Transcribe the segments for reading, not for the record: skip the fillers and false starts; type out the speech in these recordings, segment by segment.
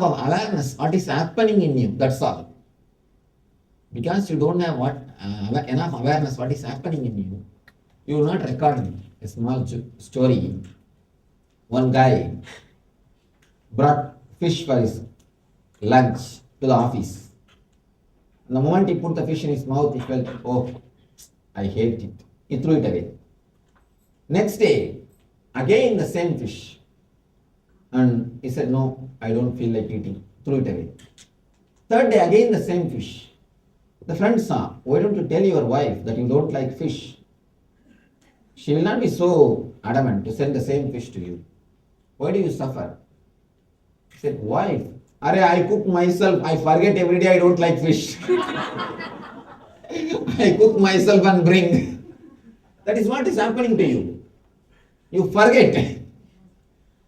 of awareness, what is happening in you, that's all. Because you don't have enough awareness what is happening in you, you will not record a small story. One guy brought fish for his lunch to the office. The moment he put the fish in his mouth, he felt, oh, I hate it. He threw it away. Next day, again the same fish. And he said, no, I don't feel like eating. Threw it away. Third day, again the same fish. The friend saw, why don't you tell your wife that you don't like fish? She will not be so adamant to send the same fish to you. Why do you suffer? He said, wife, I cook myself. I forget every day I don't like fish. I cook myself and bring. That is what is happening to you. You forget.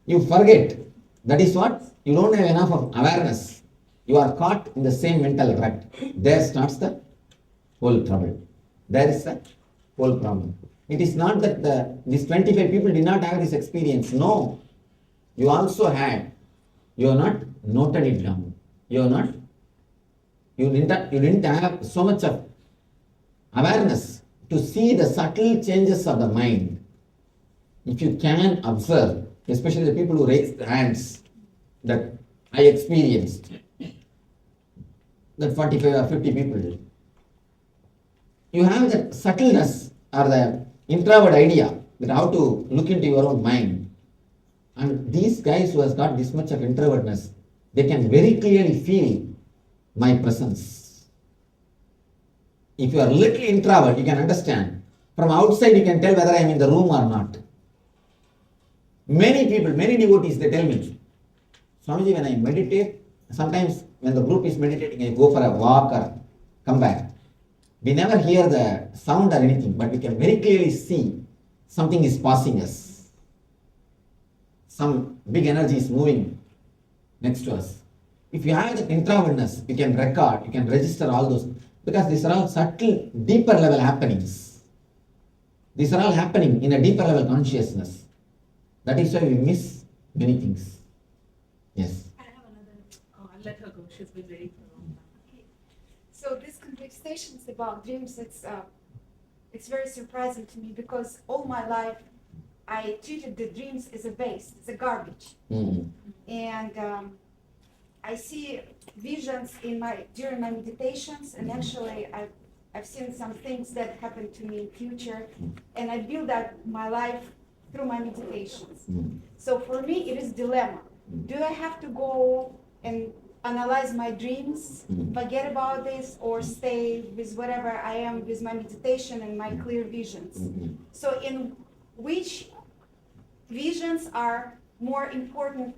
You forget. That is what? You don't have enough of awareness. You are caught in the same mental rut. There starts the whole trouble. There is the whole problem. It is not that these 25 people did not have this experience. No. You also had. You have not noted it down. You didn't have so much of awareness to see the subtle changes of the mind. If you can observe, especially the people who raise their hands, that I experienced, that 45 or 50 people, you have that subtleness or the introvert idea that how to look into your own mind. And these guys who has got this much of introvertness, they can very clearly feel my presence. If you are a little introvert, you can understand. From outside, you can tell whether I am in the room or not. Many people, many devotees, they tell me, Swamiji, when I meditate, sometimes when the group is meditating, I go for a walk or come back. We never hear the sound or anything, but we can very clearly see something is passing us. Some big energy is moving next to us. If you have that introvertness, you can record, you can register all those, because these are all subtle, deeper level happenings. These are all happening in a deeper level consciousness. That is why we miss many things. Yes. I have another. Oh, I'll let her go. She's been waiting for a long time. Okay. So these conversations about dreams, it's very surprising to me because all my life I treated the dreams as a waste, as a garbage. And I see visions during my meditations, and actually I've seen some things that happen to me in future, and I build up my life through my meditations. So for me, it is a dilemma. Do I have to go and analyze my dreams, forget about this, or stay with whatever I am with my meditation and my clear visions? So in which visions are more important,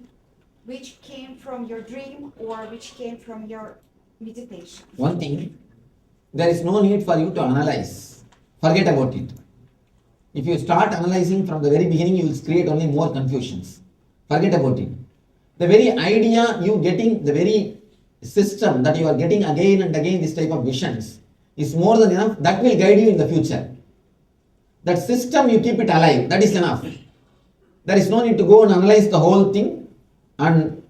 which came from your dream or which came from your meditation? One thing, there is no need for you to analyze. Forget about it. If you start analyzing from the very beginning, you will create only more confusions. Forget about it. The very idea you getting, the very system that you are getting again and again this type of visions is more than enough. That will guide you in the future. That system, you keep it alive. That is enough. There is no need to go and analyze the whole thing and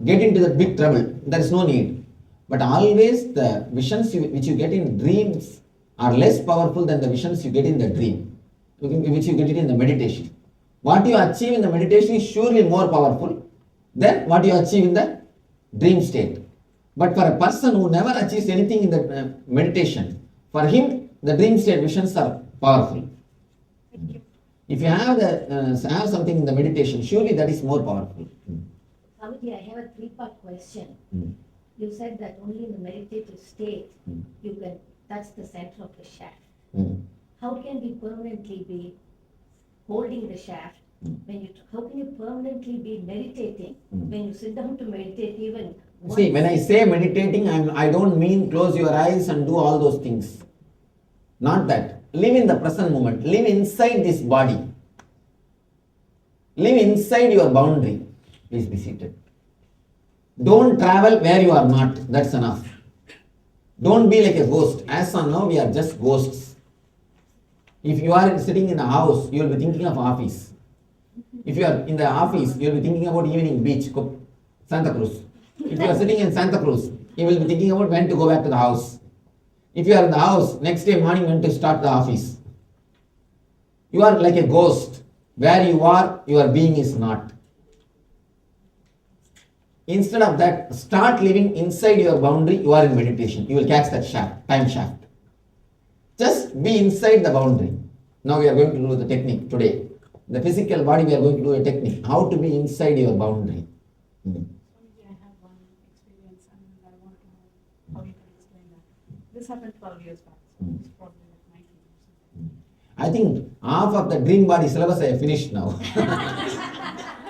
get into the big trouble. There is no need. But always the visions which you get in dreams are less powerful than the visions you get in the dream, which you get it in the meditation. What you achieve in the meditation is surely more powerful than what you achieve in the dream state. But for a person who never achieves anything in the meditation, for him the dream state visions are powerful. Thank you. If you have something in the meditation, surely that is more powerful. Swamiji, I have a three-part question. You said that only in the meditative state you can touch the center of the shaft. How can we permanently be holding the shaft? How can you permanently be meditating when you sit down to meditate even once? See, when I say meditating, I don't mean close your eyes and do all those things. Not that. Live in the present moment. Live inside this body. Live inside your boundary. Please be seated. Don't travel where you are not. That's enough. Don't be like a ghost. As of now, we are just ghosts. If you are sitting in a house, you will be thinking of office. If you are in the office, you will be thinking about evening beach, Santa Cruz. If you are sitting in Santa Cruz, you will be thinking about when to go back to the house. If you are in the house, next day morning when to start the office. You are like a ghost. Where you are, your being is not. Instead of that, start living inside your boundary. You are in meditation. You will catch that shaft, time shaft. Just be inside the boundary. Now we are going to do the technique today. The physical body, we are going to do a technique. How to be inside your boundary. Swamiji, I have one experience and I want to know how you can explain that. This happened 12 years back, so it's probably like 19 or something. I think half of the dream body syllabus I have finished now.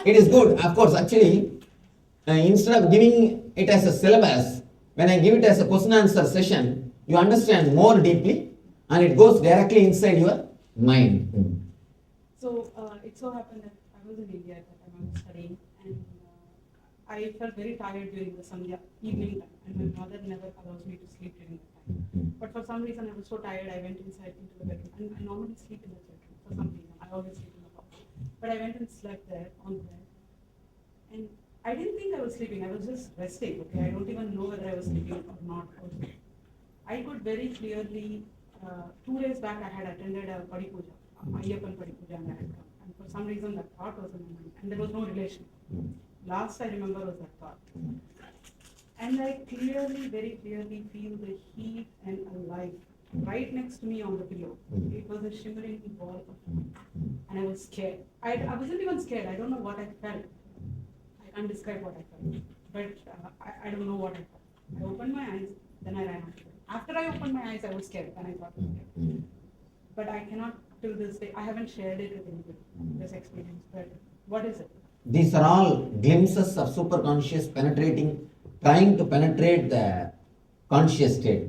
It is good. Of course, actually, instead of giving it as a syllabus, when I give it as a question answer session, you understand more deeply and it goes directly inside your mind. So it so happened that I was in India at that time, I was studying, and I felt very tired during the Sandhya evening time, and my mother never allows me to sleep during that time. But for some reason, I was so tired, I went inside into the bedroom, and I normally sleep in the bedroom for some reason. I always sleep in the hall. But I went and slept there on the bed, and I didn't think I was sleeping. I was just resting. Okay, I don't even know whether I was sleeping or not. I could very clearly. 2 days back, I had attended a Padi Puja, Ayyappan Padi Puja, and I had come. And for some reason, that thought was in my mind, and there was no relation. Last I remember was that thought. And I clearly, very clearly feel the heat and alive right next to me on the pillow. It was a shimmering ball of light. And I was scared. I wasn't even scared. I don't know what I felt. I can't describe what I felt. But I don't know what I felt. I opened my eyes, then I ran out. After I opened my eyes, I was scared, and I thought, okay. But I cannot, till this day, I haven't shared it with anybody, this experience. But what is it? These are all glimpses of superconscious penetrating, trying to penetrate the conscious state.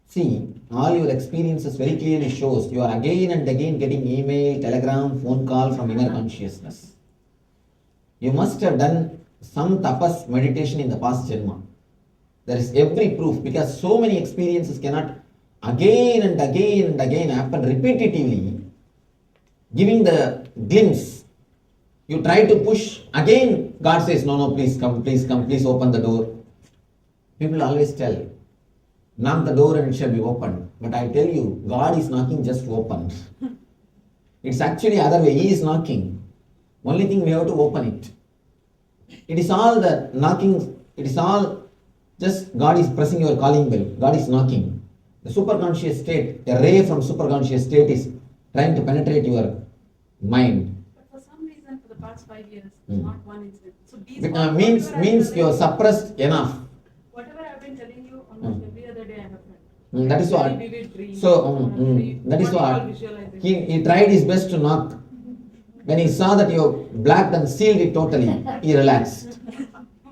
See, all your experiences very clearly shows you are again and again getting email, telegram, phone call from inner consciousness. You must have done some tapas meditation in the past janma. There is every proof, because so many experiences cannot again and again and again happen repetitively, giving the glimpse. You try to push, again God says, no, please come, please open the door. People always tell, knock the door and it shall be opened. But I tell you, God is knocking, just open. It's actually other way, He is knocking. Only thing we have to open it. It is all the knocking, it is all just God is pressing your calling bell, God is knocking. The superconscious state, a ray from superconscious state is trying to penetrate your mind. But for some reason, for the past 5 years, not one incident. So these Means you are suppressed enough. Whatever I've been telling you, almost every other day I have felt. That is what. Very vivid dreams, So that is what we call what. visualization. He tried his best to knock. When he saw that you blacked and sealed it totally, he relaxed.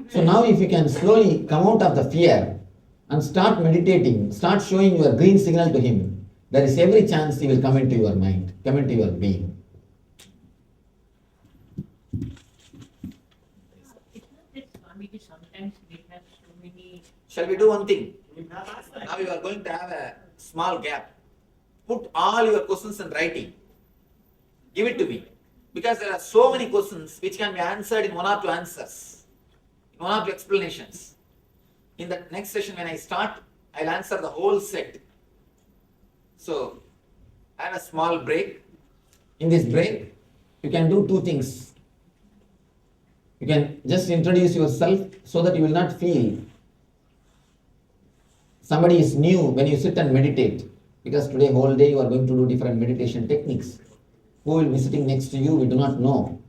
So now if you can slowly come out of the fear and start meditating, start showing your green signal to him, there is every chance he will come into your mind, come into your being. Sometimes we have so many. Shall we do one thing? Now you are going to have a small gap. Put all your questions in writing. Give it to me. Because there are so many questions which can be answered in one or two answers, in one or two explanations. In the next session when I start, I'll answer the whole set. So, have a small break. In this break, you can do two things. You can just introduce yourself so that you will not feel somebody is new when you sit and meditate. Because today whole day you are going to do different meditation techniques. Who will be sitting next to you, we do not know.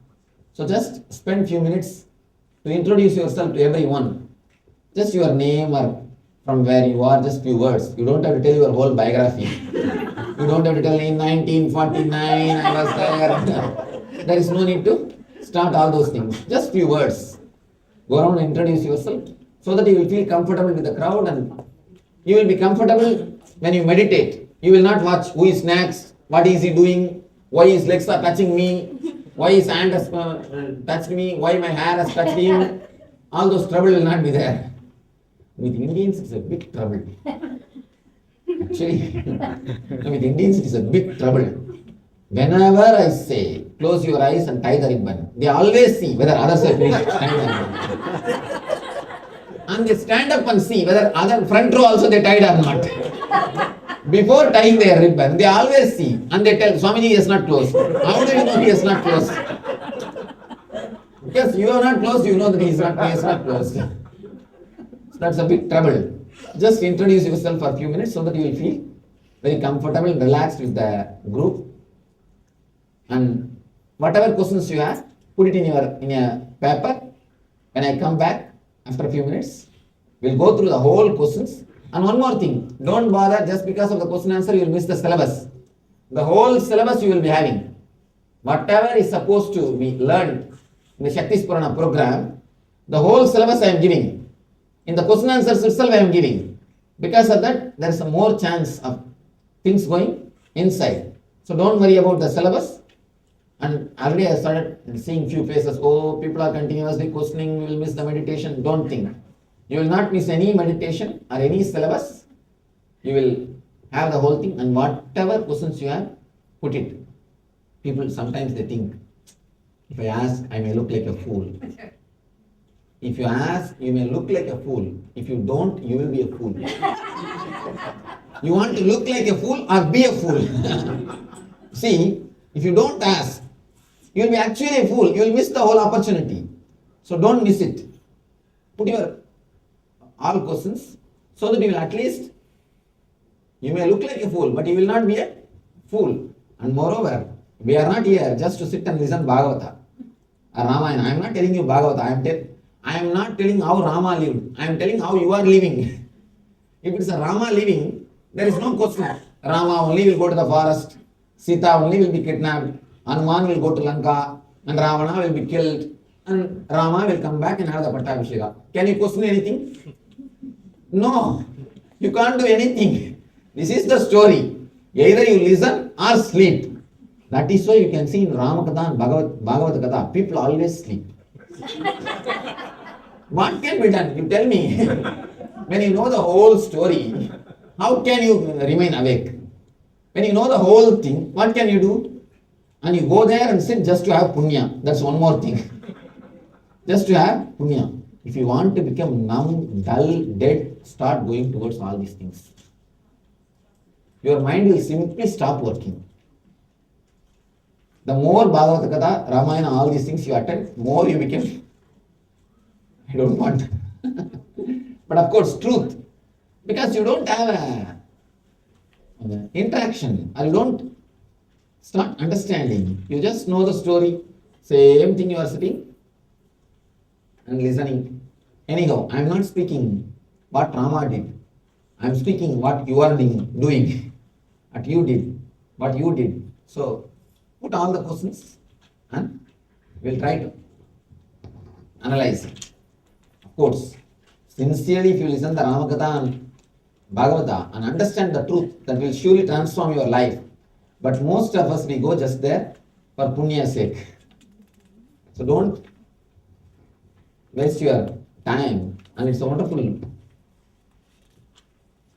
So just spend few minutes to introduce yourself to everyone. Just your name or from where you are, just few words. You don't have to tell your whole biography. You don't have to tell in 1949 I was there. There is no need to start all those things. Just few words. Go around and introduce yourself so that you will feel comfortable with the crowd, and you will be comfortable when you meditate. You will not watch who is next, what is he doing, why his legs are touching me, why his hand has touched me, why my hair has touched him. All those trouble will not be there. With Indians, it's a big trouble. Actually, with Indians, it is a big trouble. Whenever I say, close your eyes and tie the ribbon, they always see whether others have finished tying the ribbon. and they stand up and see whether other front row also they tied or not. Before tying their ribbon, they always see and they tell, Swamiji, he is not closed. How do you know he is not closed? Because you are not closed, you know that he is not closed. So that's a big trouble. Just introduce yourself for a few minutes so that you will feel very comfortable, relaxed with the group. And whatever questions you have, put it in a paper. When I come back after a few minutes, we'll go through the whole questions. And one more thing, don't bother just because of the question answer, you will miss the syllabus. The whole syllabus you will be having. Whatever is supposed to be learned in the Shakti Spurana program, the whole syllabus I am giving. In the question answers itself I am giving. Because of that, there is a more chance of things going inside. So don't worry about the syllabus. And already I started seeing few faces, oh, people are continuously questioning, we will miss the meditation. Don't think. You will not miss any meditation or any syllabus. You will have the whole thing, and whatever questions you have, put it. People sometimes they think, if I ask, I may look like a fool. If you ask, you may look like a fool. If you don't, you will be a fool. You want to look like a fool or be a fool? See, if you don't ask, you will be actually a fool. You will miss the whole opportunity. So don't miss it. Put your all questions so that you will at least, you may look like a fool, but you will not be a fool. And moreover, we are not here just to sit and listen Bhagavata or Ramayana. I am not telling you Bhagavata. I am not telling how Rama lived. I am telling how you are living. If it is a Rama living, there is no question. Rama only will go to the forest. Sita only will be kidnapped. Hanuman will go to Lanka. And Ravana will be killed. And Rama will come back and have the Pattabhisheka. Can you question anything? No. You can't do anything. This is the story. Either you listen or sleep. That is why you can see in Ramakatha and Bhagavad Katha, people always sleep. What can be done? You tell me. When you know the whole story, how can you remain awake? When you know the whole thing, what can you do? And you go there and sit just to have punya. That's one more thing. Just to have punya. If you want to become numb, dull, dead, start going towards all these things. Your mind will simply stop working. The more Bhagavad Gita, Ramayana, all these things you attend, more you become. I don't want. But of course, truth. Because you don't have a interaction, or you don't start understanding. You just know the story. Same thing you are sitting and listening. Anyhow, I am not speaking what Rama did. I am speaking what you are doing. What you did. What you did. So, put all the questions and we'll try to analyze it. Of course, sincerely if you listen to Ramakatha and Bhagavata and understand the truth, that will surely transform your life. But most of us, we go just there for punya's sake. So don't waste your time. And it's a wonderful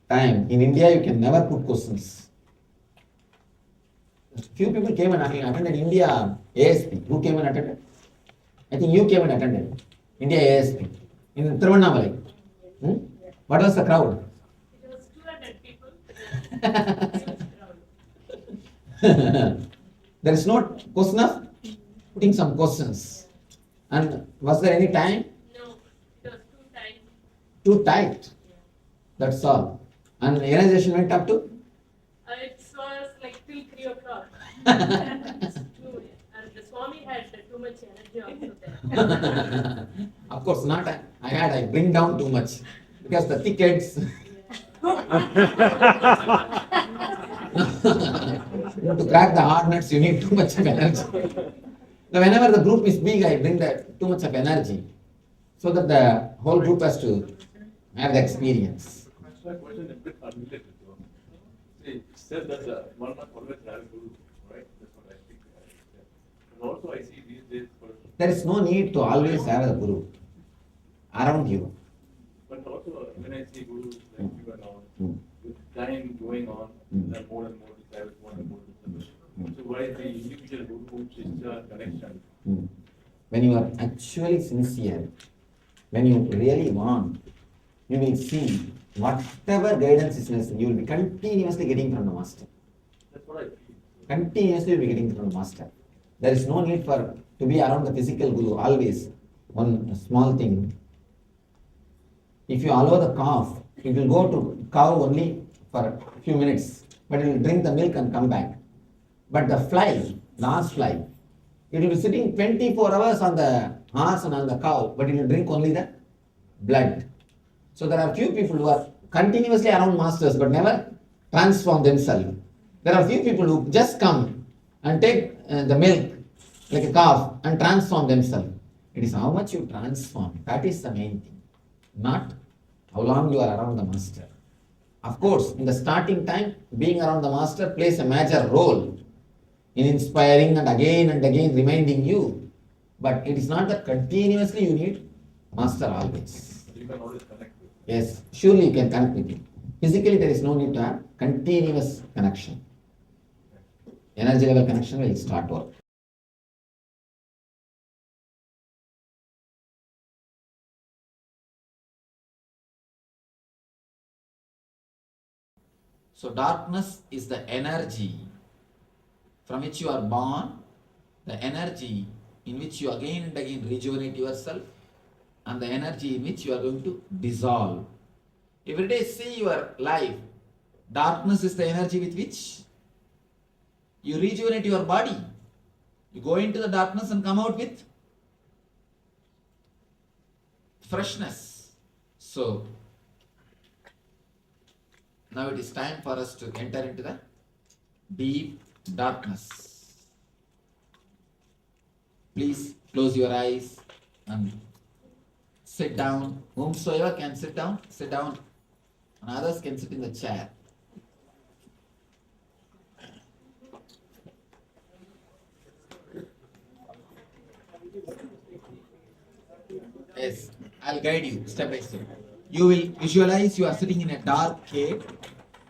time. In India, you can never put questions. Few people came and attended India ASP. Who came and attended? I think you came and attended India ASP in Tiruvannamalai. What was the crowd? It was 200 people. There is no question of putting some questions. And was there any time? No, it was too tight. Too tight. That's all. And realization went up to? It was like till 3 o'clock. And the Swami had too much energy also there. Of course not. I bring down too much. Because the thick heads. To crack the hard nuts, you need too much of energy. Now, whenever the group is big, I bring too much of energy. So that the whole group has to have the experience. My question is a bit unrelated. See, it said that one must always have a guru, right? That's what I think. And also I see these days, There is no need to always have a guru around you. but also when I see gurus like you and all, with time going on, there are more and more disciples, more and more disciples. So why is the individual guru sister connection? When you are actually sincere, when you really want you will see whatever guidance is necessary, you will be continuously getting from the master. That's what I feel. Continuously you will be getting from the master. There is no need for to be around the physical guru always. One small thing. If you allow the calf, it will go to cow only for a few minutes, but it will drink the milk and come back. But the fly, last fly, it will be sitting 24 hours on the horse and on the cow, but it will drink only the blood. So there are few people who are continuously around masters but never transform themselves. There are few people who just come and take the milk like a calf and transform themselves. It is how much you transform. That is the main thing. Not how long you are around the master. Of course, in the starting time, being around the master plays a major role in inspiring and again reminding you. But it is not that continuously you need master always. You can always connect with. Yes, surely you can connect with him. Physically, there is no need to have continuous connection. Energy level connection will start work. So darkness is the energy from which you are born, the energy in which you again and again rejuvenate yourself, and the energy in which you are going to dissolve. Every day see your life. Darkness is the energy with which you rejuvenate your body. You go into the darkness and come out with freshness. So now it is time for us to enter into the deep darkness. Please close your eyes and sit down. Whomsoever can sit down, and others can sit in the chair. Yes, I'll guide you step by step. You will visualize you are sitting in a dark cave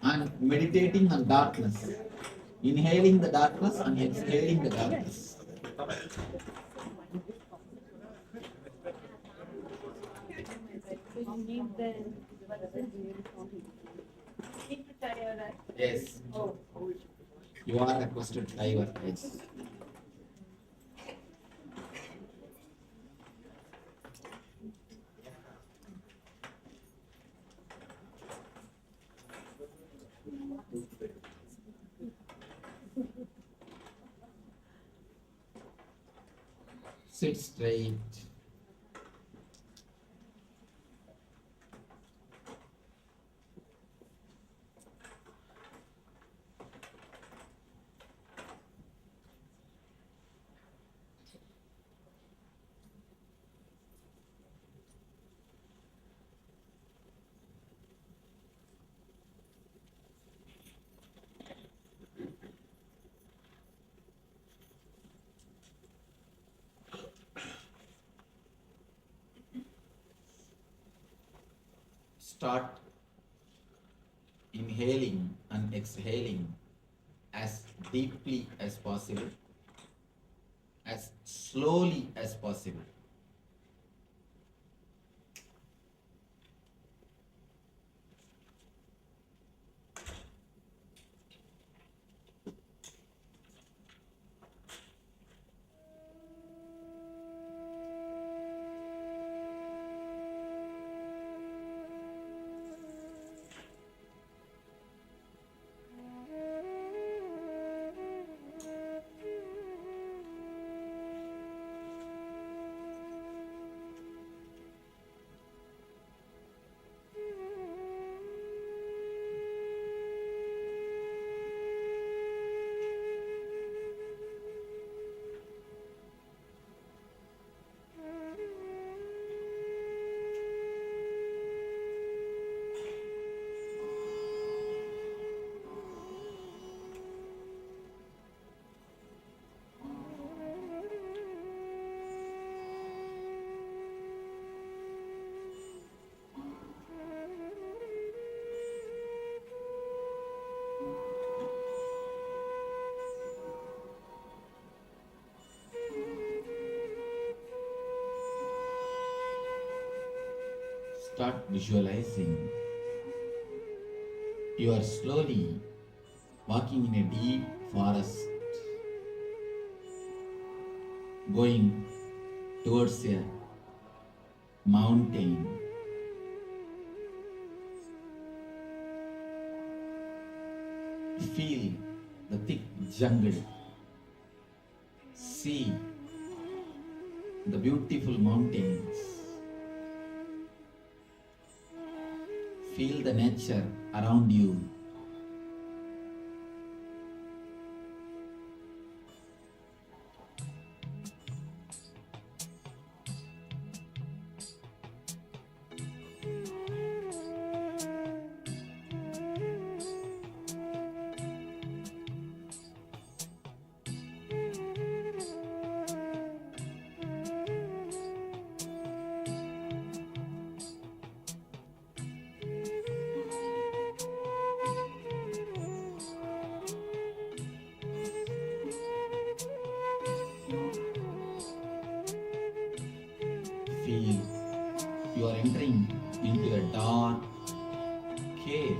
and meditating on darkness. Inhaling the darkness and exhaling the darkness. Yes. You are requested to tie your eyes. Sit straight. Start inhaling and exhaling as deeply as possible, as slowly as possible. Start visualizing. You are slowly walking in a deep forest, going towards a mountain. Feel the thick jungle. See the beautiful mountains. Feel the nature around you. Feel you are entering into a dark cave.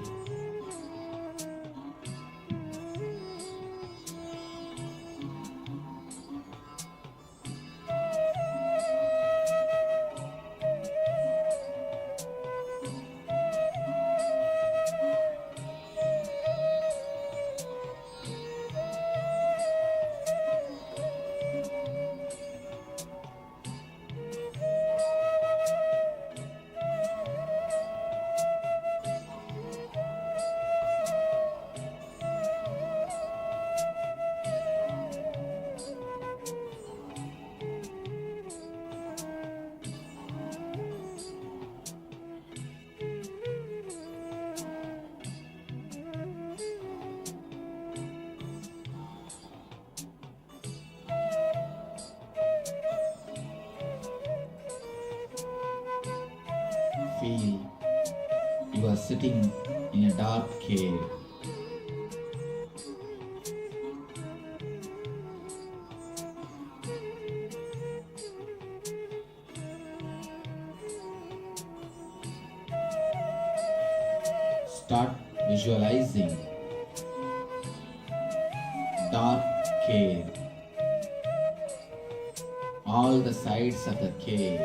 Feel you are sitting in a dark cave. Start visualizing dark cave. All the sides of the cave.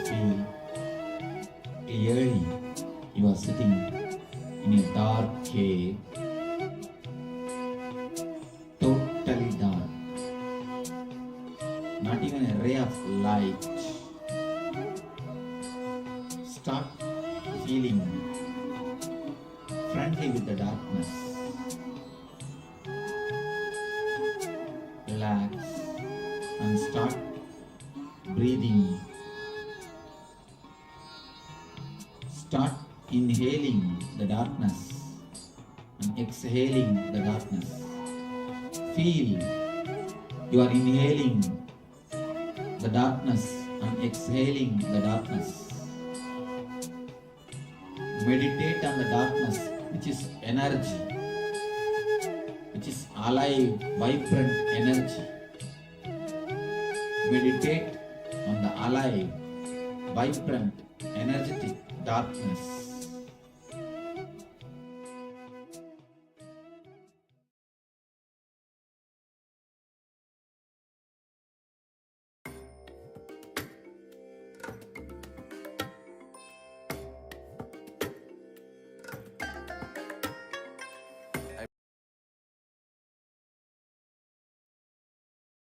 Feel clearly you are sitting in a dark cave. a ray of light. Start feeling friendly with the darkness. Relax and start breathing. Start inhaling the darkness and exhaling the darkness. Feel you are inhaling the darkness and exhaling the darkness. Meditate on the darkness, which is energy, which is alive, vibrant energy. Meditate on the alive, vibrant, energetic darkness.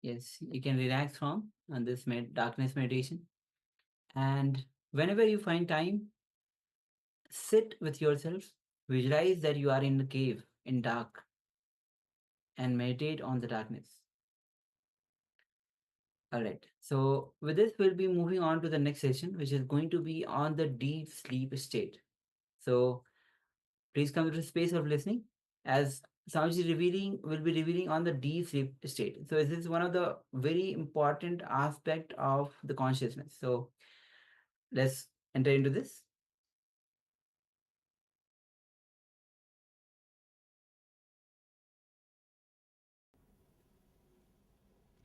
Yes, you can relax from on this darkness meditation. And whenever you find time, sit with yourself, visualize that you are in the cave in dark, and meditate on the darkness. All right. So with this, we'll be moving on to the next session, which is going to be on the deep sleep state. So please come to the space of listening as Swamiji will be revealing on the deep sleep state. So this is one of the very important aspect of the consciousness. So let's enter into this.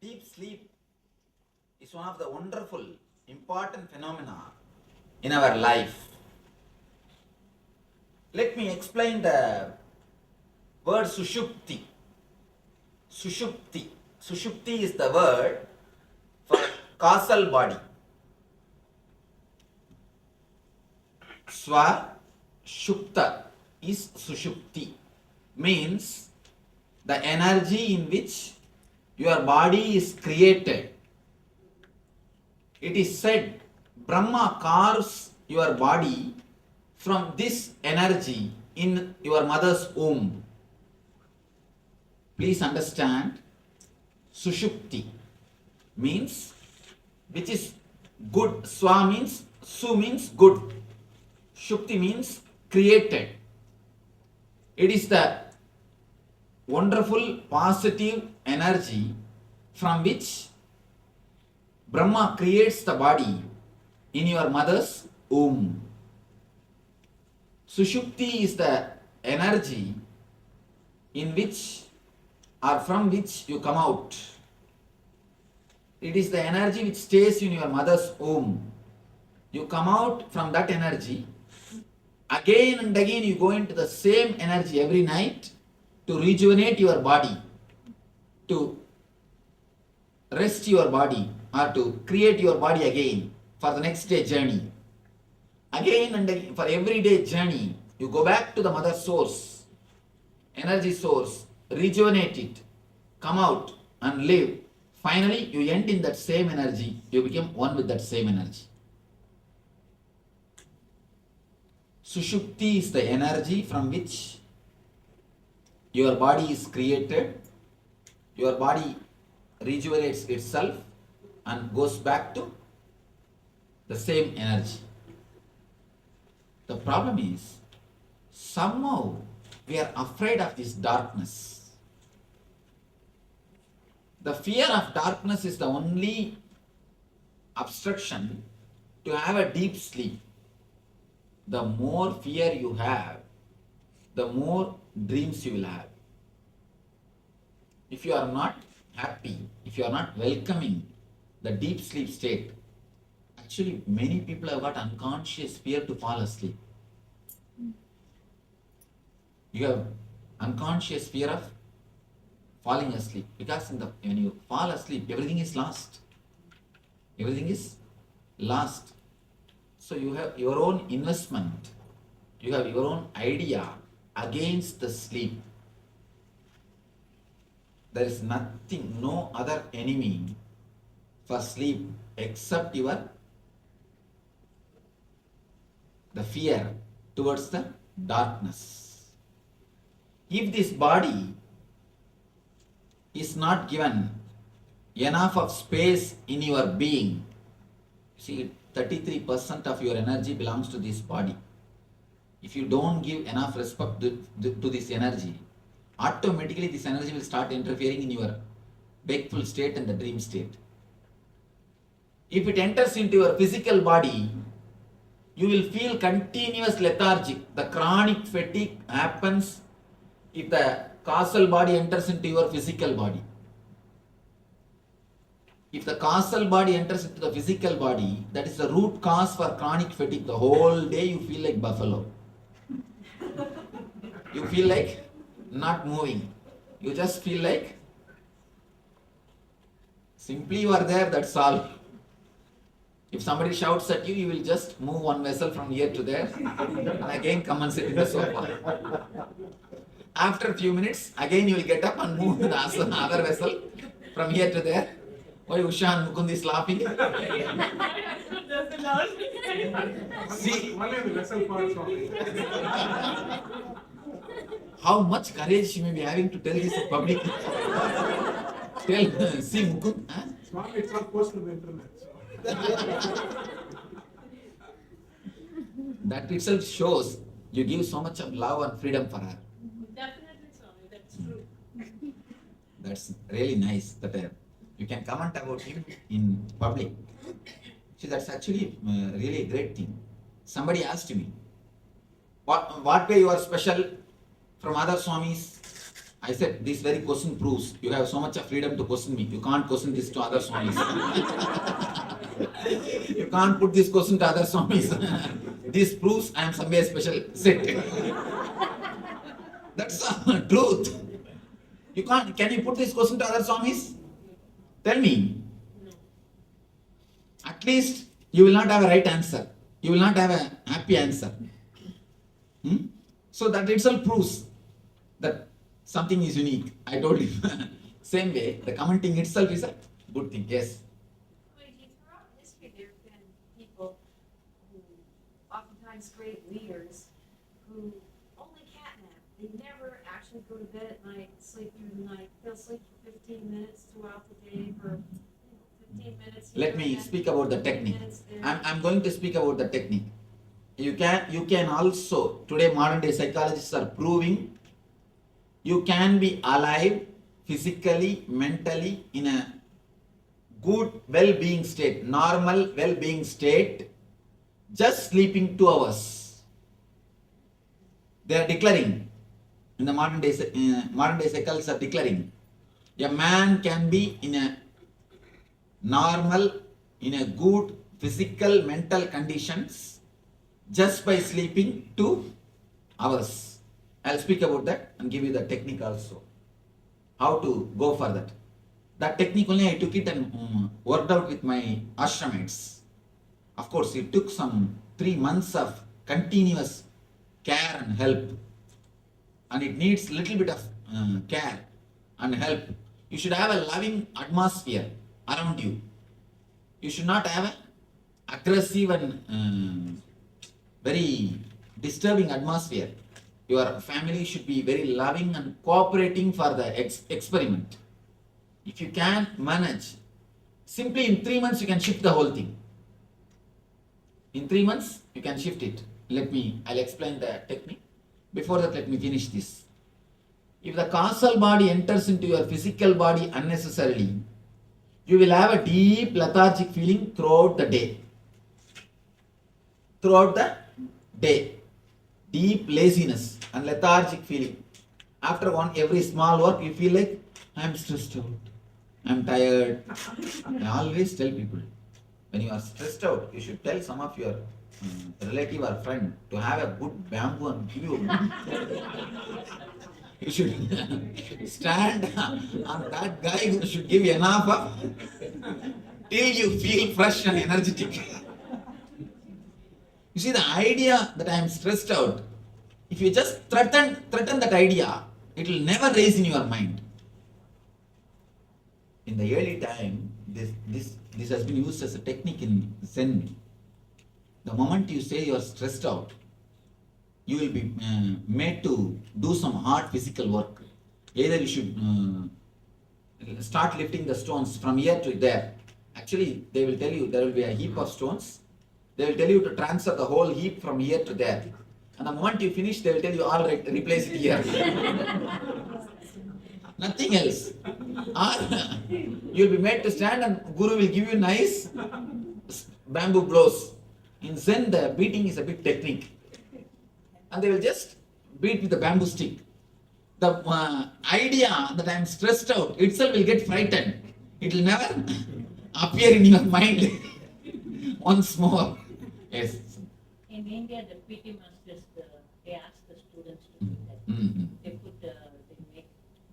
Deep sleep is one of the wonderful, important phenomena in our life. Let me explain the word sushupti. Sushupti. Sushupti is the word for causal body. Swa Shupta is Sushupti, means the energy in which your body is created. It is said Brahma carves your body from this energy in your mother's womb. Please understand, Sushupti means which is good. Swa means, Su means good. Shukti means created. It is the wonderful positive energy from which Brahma creates the body in your mother's womb. Sushupti is the energy in which or from which you come out. It is the energy which stays in your mother's womb. You come out from that energy. Again and again you go into the same energy every night to rejuvenate your body, to rest your body, or to create your body again for the next day journey. Again and again, for everyday journey, you go back to the mother source, energy source, rejuvenate it, come out and live. Finally, you end in that same energy, you become one with that same energy. Sushupti is the energy from which your body is created, your body rejuvenates itself and goes back to the same energy. The problem is, somehow we are afraid of this darkness. The fear of darkness is the only obstruction to have a deep sleep. The more fear you have, the more dreams you will have. If you are not happy, if you are not welcoming the deep sleep state, actually many people have got unconscious fear to fall asleep. You have unconscious fear of falling asleep because when you fall asleep, everything is lost. Everything is lost. So you have your own investment, you have your own idea against the sleep. There is nothing, no other enemy for sleep except the fear towards the darkness. If this body is not given enough of space in your being, see, 33% of your energy belongs to this body. If you don't give enough respect to this energy, automatically this energy will start interfering in your wakeful state and the dream state. If it enters into your physical body, you will feel continuous lethargic. The chronic fatigue happens if the causal body enters into your physical body. If the causal body enters into the physical body, that is the root cause for chronic fatigue. The whole day you feel like buffalo. You feel like not moving. You just feel like simply you are there, that's all. If somebody shouts at you, you will just move one vessel from here to there and again come and sit in the sofa. After a few minutes, again you will get up and move to the other vessel from here to there. Why Usha and Mukund is laughing? See Only the vessel part, Swami. how much courage she may be having to tell this in public. See Mukund. Huh? Swami, it's not posted on the internet. That itself shows you give so much of love and freedom for her. Definitely, Swami, that's true. That's really nice that you can comment about him in public. See, that's actually really a great thing. Somebody asked me, what way you are special from other Swamis? I said, this very question proves you have so much of freedom to question me. You can't question this to other Swamis. You can't put this question to other Swamis. This proves I am somewhere special. Sit. That's the truth. You can't. Can you put this question to other Swamis? Tell me. At least you will not have a right answer. You will not have a happy answer. So that itself proves that something is unique. I told you. Same way, the commenting itself is a good thing. Yes. Throughout history, there have been people who, oftentimes great leaders, who only catnap. They never actually go to bed at night, sleep through the night. They'll sleep for 15 minutes throughout the day for 15 minutes. Let me speak about the technique. I'm going to speak about the technique. You can also, today modern day psychologists are proving you can be alive physically, mentally in a good well-being state, normal well-being state, just sleeping 2 hours. They are declaring, in the modern day psychologists are declaring, a man can be in a normal, in a good physical, mental conditions just by sleeping 2 hours. I'll speak about that and give you the technique also. How to go for that. That technique only I took it and worked out with my ashramites. Of course, it took some 3 months of continuous care and help. And it needs little bit of care and help. You should have a loving atmosphere around you. You should not have an aggressive and very disturbing atmosphere. Your family should be very loving and cooperating for the experiment. If you can manage, simply in 3 months you can shift the whole thing. In 3 months you can shift it. I'll explain the technique. Before that, let me finish this. If the causal body enters into your physical body unnecessarily, you will have a deep lethargic feeling throughout the day. Throughout the day. Deep laziness and lethargic feeling. After every small work, you feel like, I am stressed out, I am tired. I always tell people, when you are stressed out, you should tell some of your relative or friend to have a good bamboo and give you. You should stand on that guy who should give enough of till you feel fresh and energetic. You see, the idea that I am stressed out, if you just threaten that idea, it will never raise in your mind. In the early time, This has been used as a technique in Zen. The moment you say you are stressed out, you will be made to do some hard physical work. Either you should start lifting the stones from here to there. Actually, they will tell you there will be a heap of stones. They will tell you to transfer the whole heap from here to there. And the moment you finish, they will tell you, all right, replace it here. Nothing else. Or you will be made to stand and Guru will give you nice bamboo blows. In Zen, the beating is a big technique. And they will just beat with the bamboo stick. The idea that I am stressed out itself will get frightened. It will never appear in your mind once more. Yes. In India, the PT masters, they ask the students to do that. Mm-hmm. They make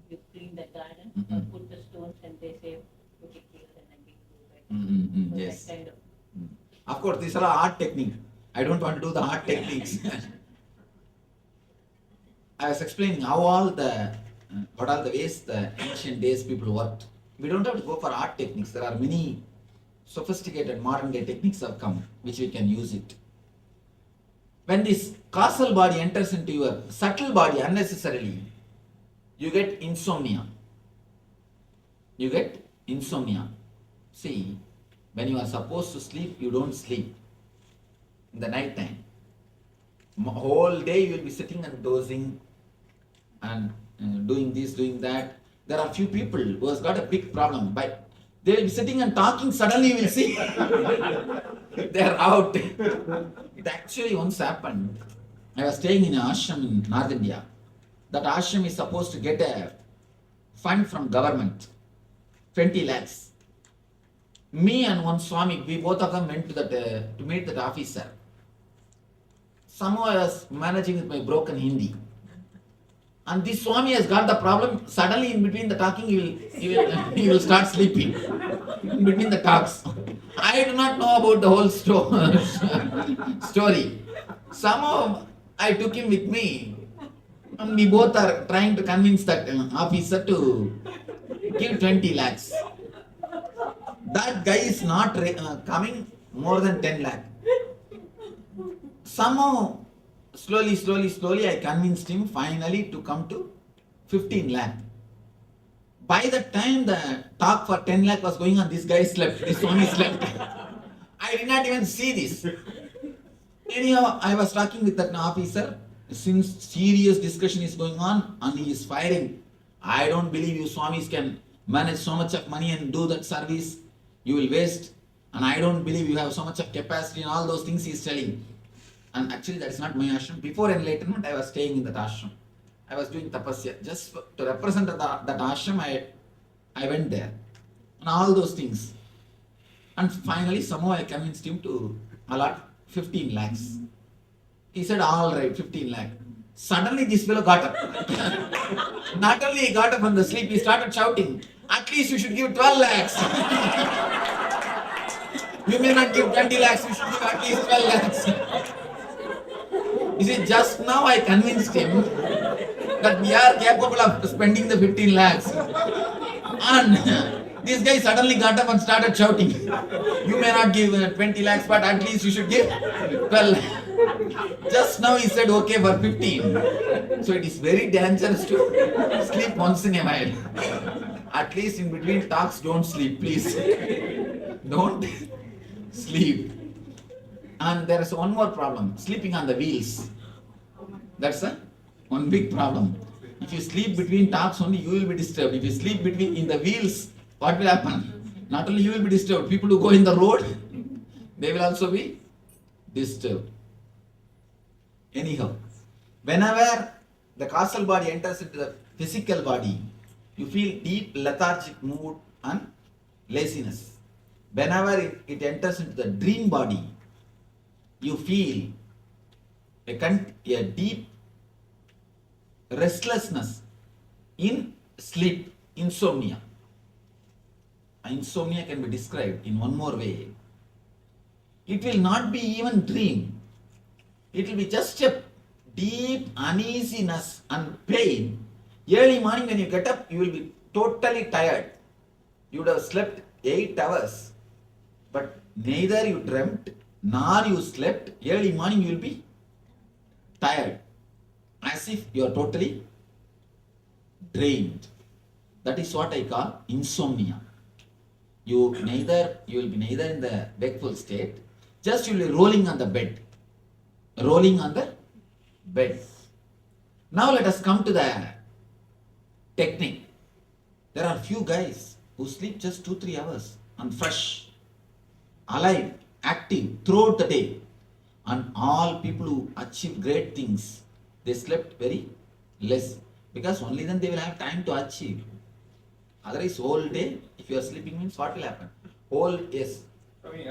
you clean the garden Mhm. or put the stones and they say, put it here and then we do it. Mm-hmm. So Yes. that kind of. Of course, these are art technique. I don't want to do the art techniques. I was explaining how what are the ways the ancient days people worked. We don't have to go for art techniques. There are many sophisticated modern day techniques have come which we can use it. When this causal body enters into your subtle body unnecessarily, you get insomnia. You get insomnia. See, when you are supposed to sleep, you don't sleep in the night time. Whole day you will be sitting and dozing and doing this, doing that. There are few people who has got a big problem. But they will be sitting and talking, suddenly you will see they are out. It actually once happened. I was staying in an ashram in North India. That ashram is supposed to get a fund from government, 20 lakhs. Me and one Swami, we both of them went to that to meet that officer. Somehow I was managing with my broken Hindi. And this Swami has got the problem. Suddenly in between the talking, he will start sleeping. In between the talks. I do not know about the whole story. Somehow I took him with me. And we both are trying to convince that officer to give 20 lakhs. That guy is not coming more than 10 lakh. Somehow, slowly, I convinced him finally to come to 15 lakh. By the time the talk for 10 lakh was going on, this guy slept. This Swami slept. I did not even see this. Anyhow, I was talking with that officer. Since serious discussion is going on and he is firing, I don't believe you Swamis can manage so much of money and do that service. You will waste. And I don't believe you have so much of capacity and all those things he is telling. And actually that is not my ashram. Before enlightenment, I was staying in that ashram. I was doing tapasya. Just to represent that ashram, I went there. And all those things. And finally, somehow I convinced him to allot 15 lakhs. He said, all right, 15 lakh. Suddenly this fellow got up. Not only he got up from the sleep, he started shouting, at least you should give 12 lakhs. You may not give 20 lakhs, you should give at least 12 lakhs. You see, just now I convinced him that we are capable of spending the 15 lakhs. And this guy suddenly got up and started shouting, you may not give 20 lakhs, but at least you should give 12. Just now he said okay for 15. So it is very dangerous to sleep once in a while. At least in between talks, don't sleep, please. Don't sleep. And there is one more problem, sleeping on the wheels. That's one big problem. If you sleep between talks only, you will be disturbed. If you sleep in the wheels, what will happen? Not only you will be disturbed, people who go in the road, they will also be disturbed. Anyhow, whenever the causal body enters into the physical body, you feel deep lethargic mood and laziness. Whenever it enters into the dream body, you feel a deep restlessness in sleep, insomnia. Insomnia can be described in one more way. It will not be even dream. It will be just a deep uneasiness and pain. Early morning when you get up, you will be totally tired. You would have slept 8 hours. But neither you dreamt nor you slept. Early morning you will be tired, as if you are totally drained. That is what I call insomnia. You will be neither in the wakeful state, just you will be rolling on the bed. Rolling on the bed. Now let us come to the technique. There are few guys who sleep just 2-3 hours and fresh, alive, active throughout the day. And all people who achieve great things, they slept very less, because only then they will have time to achieve. Otherwise, whole day, if you are sleeping, means what will happen? Yes. I mean,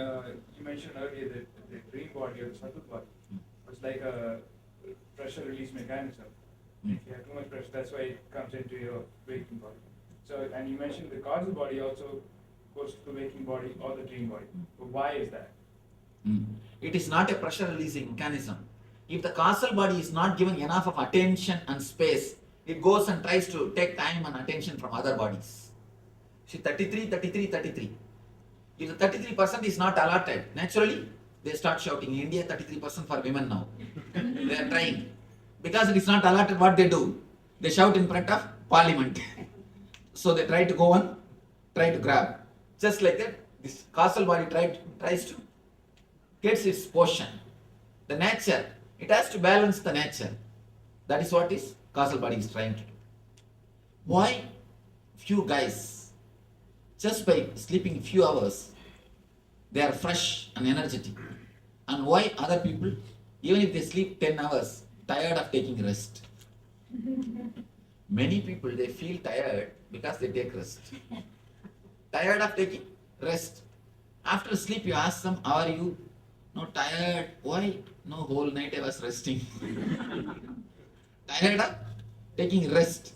you mentioned earlier that the dream body or the subtle body was like a pressure release mechanism. If you have too much pressure, that's why it comes into your waking body. So, and you mentioned the causal body also goes to the waking body or the dream body. But why is that? It is not a pressure releasing mechanism. If the causal body is not given enough of attention and space, it goes and tries to take time and attention from other bodies. See, 33. If the 33% is not allotted, naturally they start shouting. In India, 33% for women now. They are trying. Because it is not allotted, what they do? They shout in front of parliament. So they try to go on, try to grab. Just like that, this causal body tries to get its portion. The nature, it has to balance the nature. That is what is causal body is trying to do. Why few guys, just by sleeping few hours, they are fresh and energetic? And why other people, even if they sleep 10 hours, tired of taking rest? Many people, they feel tired because they take rest. Tired of taking rest. After sleep, you ask them, how are you? No, tired. Why? No, whole night I was resting. Tired of taking rest.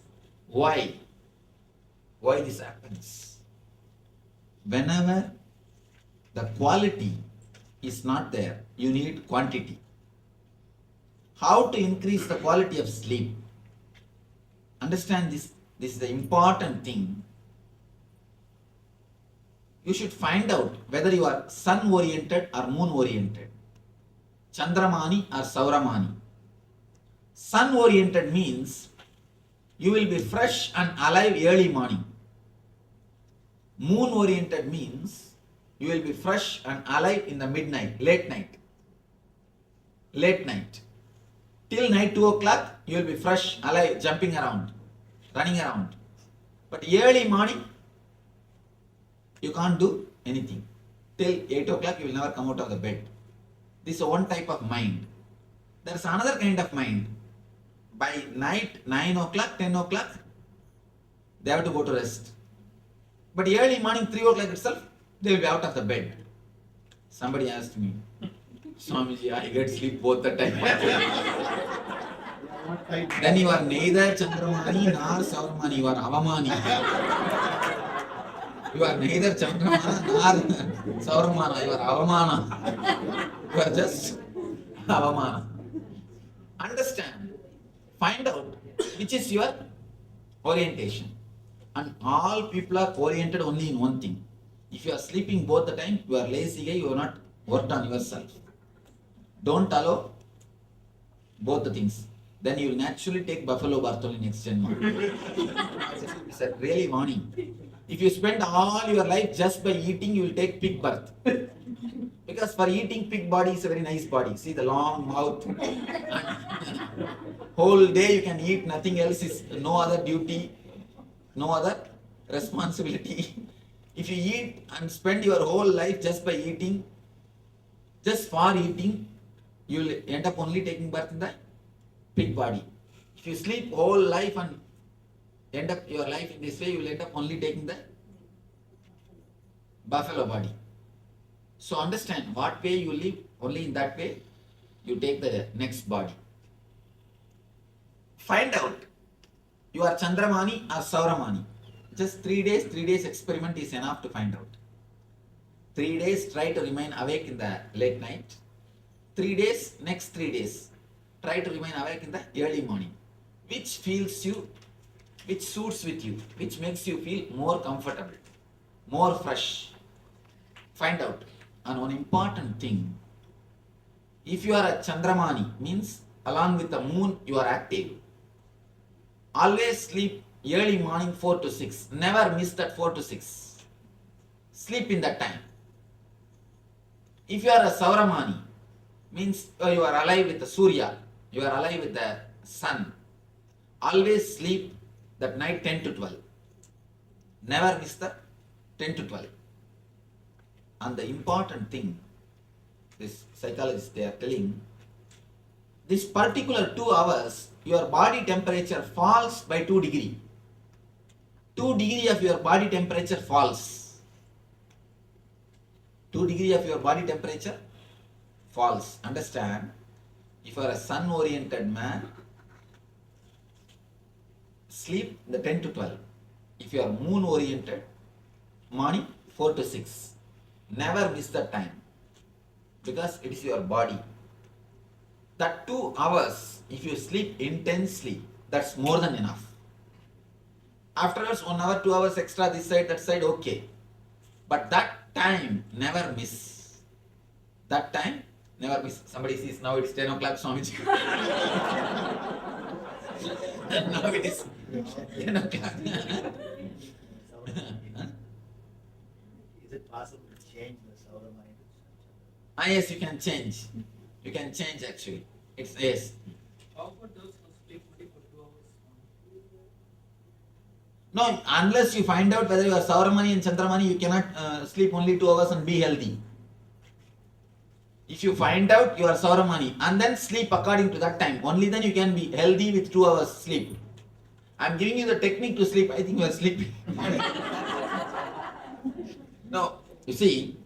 Why? Why this happens? Whenever the quality is not there, you need quantity. How to increase the quality of sleep? Understand this. This is the important thing. You should find out whether you are sun oriented or moon oriented, Chandramani or Sauramani. Sun oriented means you will be fresh and alive early morning. Moon oriented means you will be fresh and alive in the midnight, late night. Late night. Till night 2 o'clock, you will be fresh, alive, jumping around, running around. But early morning, you can't do anything. Till 8 o'clock, you will never come out of the bed. This is one type of mind. There is another kind of mind. By night, 9 o'clock, 10 o'clock, they have to go to rest. But early morning, 3 o'clock itself, they will be out of the bed. Somebody asked me, Swamiji, I get sleep both the time. Then you are neither Chandramani nor Sauramani, you are Avamani. You are neither Chandramana nor Sauramana, you are Avamana. You are just Avamana. Understand. Find out which is your orientation. And all people are oriented only in one thing. If you are sleeping both the time, you are lazy guy, you are not worked on yourself. Don't allow both the things. Then you will naturally take Buffalo Birth only next Janma. It's a really warning. If you spend all your life just by eating, you will take pig birth. Because for eating, pig body is a very nice body. See the long mouth. Whole day you can eat, nothing else is, no other duty, no other responsibility. If you eat and spend your whole life just by eating, just for eating, you will end up only taking birth in the pig body. If you sleep whole life and end up your life in this way, you will end up only taking the buffalo body. So understand what way you live, only in that way you take the next body. Find out you are Chandramani or Sauramani. Just 3 days experiment is enough to find out. 3 days try to remain awake in the late night. 3 days, next 3 days, try to remain awake in the early morning. Which feels you, which suits with you, which makes you feel more comfortable, more fresh. Find out. And one important thing, if you are a Chandramani, means along with the moon you are active. Always sleep early morning 4 to 6. Never miss that 4 to 6. Sleep in that time. If you are a Sauramani, means you are alive with the Surya, you are alive with the sun. Always sleep that night 10 to 12. Never miss the 10 to 12. And the important thing, this psychologists they are telling, this particular 2 hours, your body temperature falls by 2 degrees. 2 degrees of your body temperature falls. 2 degrees of your body temperature falls. Understand? If you are a sun-oriented man, sleep the 10 to 12. If you are moon-oriented, morning 4 to 6. Never miss that time because it is your body. That 2 hours, if you sleep intensely, that's more than enough. Afterwards, 1 hour, 2 hours extra, this side, that side, okay. But that time, never miss. That time, never miss. Somebody sees now it's 10 o'clock, Swamiji. Now it is 10 o'clock. Is it possible to change the solar mind? Yes, you can change. You can change actually. It's yes. How about those who sleep only for 2 hours? No, unless you find out whether you are Sauramani and Chandramani, you cannot sleep only 2 hours and be healthy. If you find out you are Sauramani and then sleep according to that time, only then you can be healthy with 2 hours sleep. I am giving you the technique to sleep. I think you are sleeping. No, you see,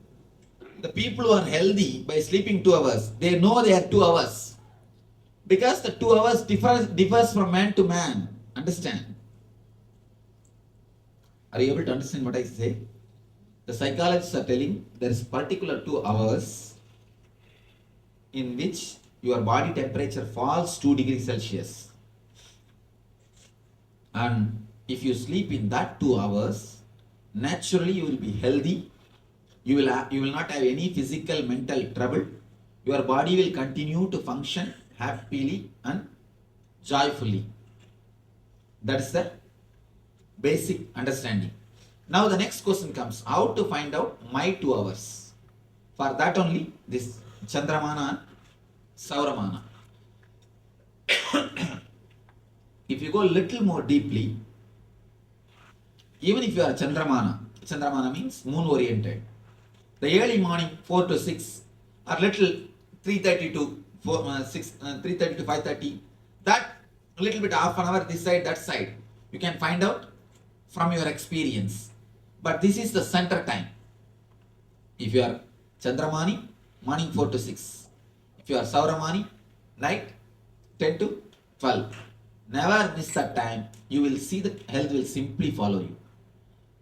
the people who are healthy by sleeping 2 hours, they know they are 2 hours. Because the 2 hours differs from man to man. Understand? Are you able to understand what I say? The psychologists are telling there is particular 2 hours in which your body temperature falls 2 degrees Celsius. And if you sleep in that 2 hours, naturally you will be healthy. You will not have any physical, mental trouble. Your body will continue to function happily and joyfully. That's the basic understanding. Now the next question comes, how to find out my 2 hours? For that only this Chandramana and Sauramana. If you go a little more deeply, even if you are Chandramana means moon oriented. The early morning 4 to 6 or little 3:30 to 3:30 to 5:30, that little bit half an hour this side, that side, you can find out from your experience. But this is the center time. If you are Chandramani, morning 4 to 6. If you are Sauramani, night 10 to 12. Never miss that time. You will see the health will simply follow you.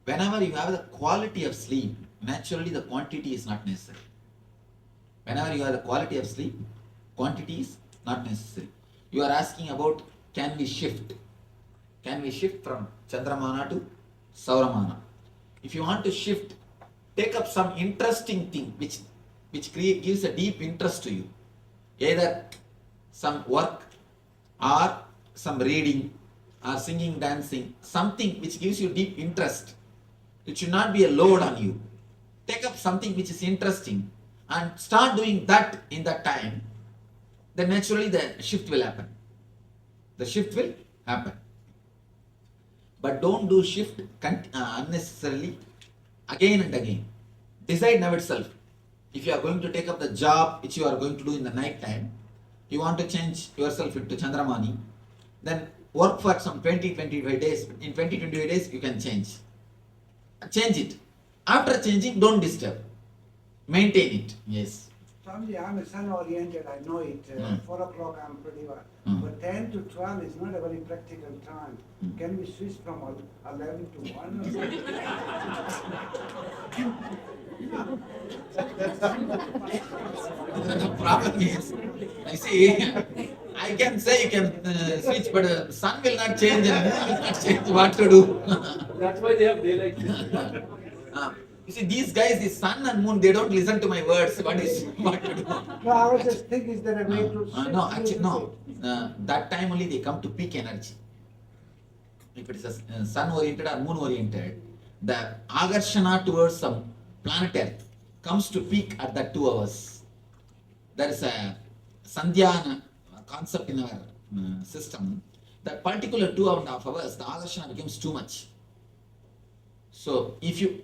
Whenever you have the quality of sleep, naturally the quantity is not necessary. Whenever you have the quality of sleep, quantity is not necessary. You are asking about, can we shift? Can we shift from Chandramana to Sauramana? If you want to shift, take up some interesting thing which gives a deep interest to you. Either some work or some reading or singing, dancing, something which gives you deep interest. It should not be a load on you. Take up something which is interesting and start doing that in that time. Then naturally the shift will happen. The shift will happen. But don't do shift unnecessarily again and again. Decide now itself. If you are going to take up the job which you are going to do in the night time, you want to change yourself into Chandramani, then work for some 20-25 days. In 20-25 days you can change. Change it. After changing, don't disturb. Maintain it. Yes. Swamiji, I'm a sun-oriented, I know it. 4 o'clock I'm pretty well. But 10 to 12 is not a very practical time. Can we switch from 11 to 1 or something? The problem is, I see, I can say you can switch, but sun will not change and moon will not change what to do. That's why they have daylight. You see, these guys, the sun and moon, they don't listen to my words. What to do? No, I was just thinking, is there a way to shift No, actually, little no. bit? That time only they come to peak energy. If it is a sun-oriented or moon-oriented, the agarshana towards some planet Earth comes to peak at that 2 hours. There is a sandhyana concept in our system. That particular 2.5 hours, the agarshana becomes too much. So, if you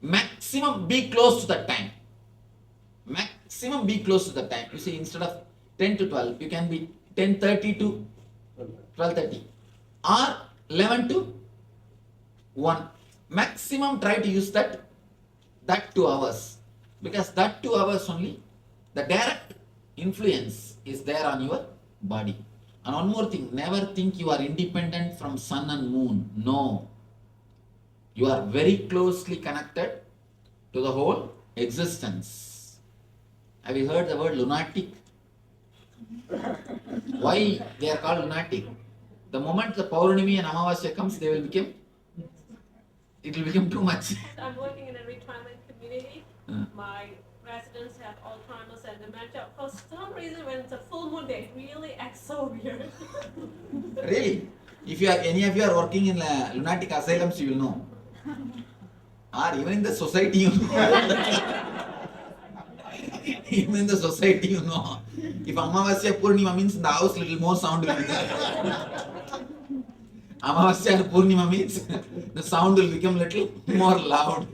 maximum be close to that time, maximum be close to that time. You see, instead of 10 to 12, you can be 10:30 to 12:30 or 11 to 1. Maximum try to use that 2 hours, because that 2 hours only, the direct influence is there on your body. And one more thing, never think you are independent from sun and moon. No. You are very closely connected to the whole existence. Have you heard the word lunatic? Why they are called lunatic? The moment the Paurnami and Amavasya comes, it will become too much. I'm working in a retirement community. My residents have Alzheimer's and dementia. For some reason, when it's a full moon, they really act so weird. Really? If you are, any of you are working in lunatic asylums, you will know. Or even in the society, you know. Even in the society, you know. If Amavasya Purnima means in the house, little more sound will be there. Amavasya and Purnima means the sound will become little more loud.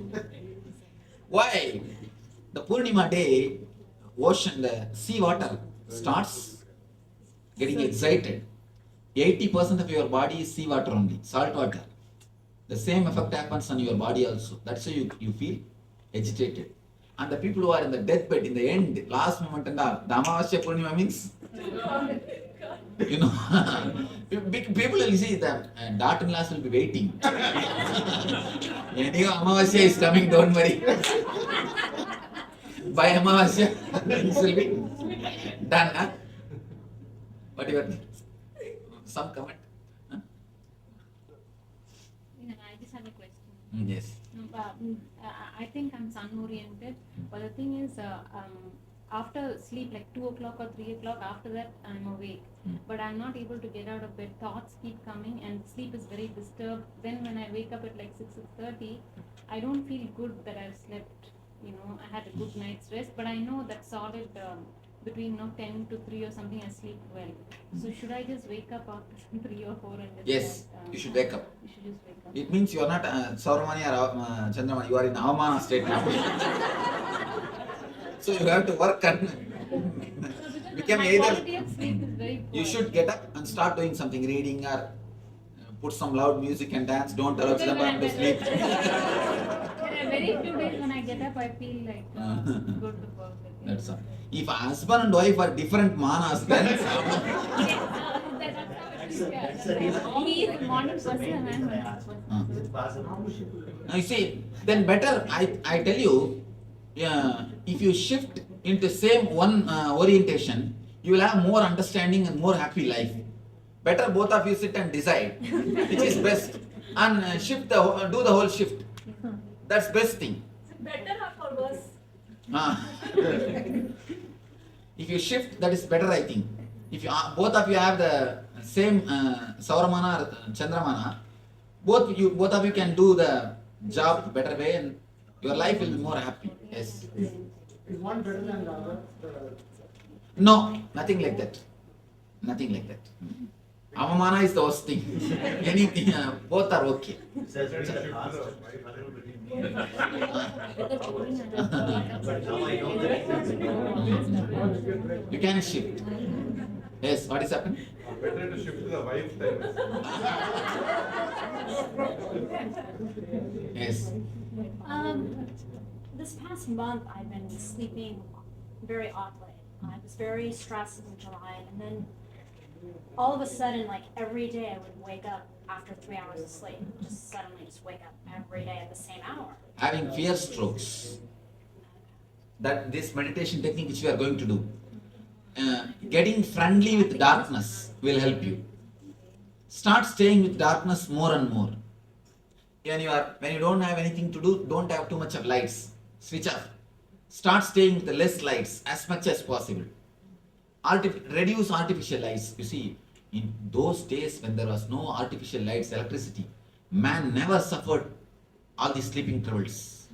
Why? The Purnima day, ocean, the sea water starts getting excited. 80% of your body is sea water only, salt water. The same effect happens on your body also. That's why you feel agitated. And the people who are in the deathbed, in the end, last moment, and the Amavasya Purnima means, you know, people will see the daughter-in-laws will be waiting. Anyhow, Amavasya is coming, don't worry. By Amavasya, this will be done. Huh? Whatever. Some comment? Huh? Yeah, I just have a question. Yes. I think I'm sun-oriented, but the thing is, after sleep, like 2 o'clock or 3 o'clock, after that I'm awake. But I'm not able to get out of bed. Thoughts keep coming and sleep is very disturbed. Then when I wake up at like 6:30, I don't feel good that I've slept. You know, I had a good night's rest, but I know that solid between 10 to 3 or something I sleep well. So should I just wake up after 3 or 4 and just Yes, you should wake up. You should just wake up. It means you are not Sauramani or Chandramani, you are in Avamana state now. So you have to work and become My either. quality of sleep is very poor. You should get up and start doing something, reading or put some loud music and dance. Don't allow Chidambaram to sleep. There are very few days when I get up, I feel like good to work with. That's all. If a husband and wife are different manas, then He is a morning person and I'm a night person. Is it possible? you see, then better, I tell you, if you shift into same one orientation, you will have more understanding and more happy life. Better both of you sit and decide which is best and do the whole shift. That's best thing. Better or for worse? If you shift, that is better, I think. If you both of you have the same Sauramana or Chandramana, both of you can do the job better way and your life will be more happy. Yes. Is one better than the other? No, nothing like that. Nothing like that. Avamana is the worst thing. Anything, both are okay. Says it's a cost between me and But now I know that. You can shift. Yes, what is happening? Better to shift to the wife's time. Yes. This past month, I've been sleeping very oddly. I was very stressed in July, and then all of a sudden, like every day, I would wake up after 3 hours of sleep. Just suddenly, just wake up every day at the same hour. Having fear strokes. That this meditation technique which we are going to do. Getting friendly with darkness will help you. Start staying with darkness more and more. when you don't have anything to do, don't have too much of lights. Switch off. Start staying with the less lights as much as possible. Reduce artificial lights. You see, in those days when there was no artificial lights, electricity, man never suffered all these sleeping troubles,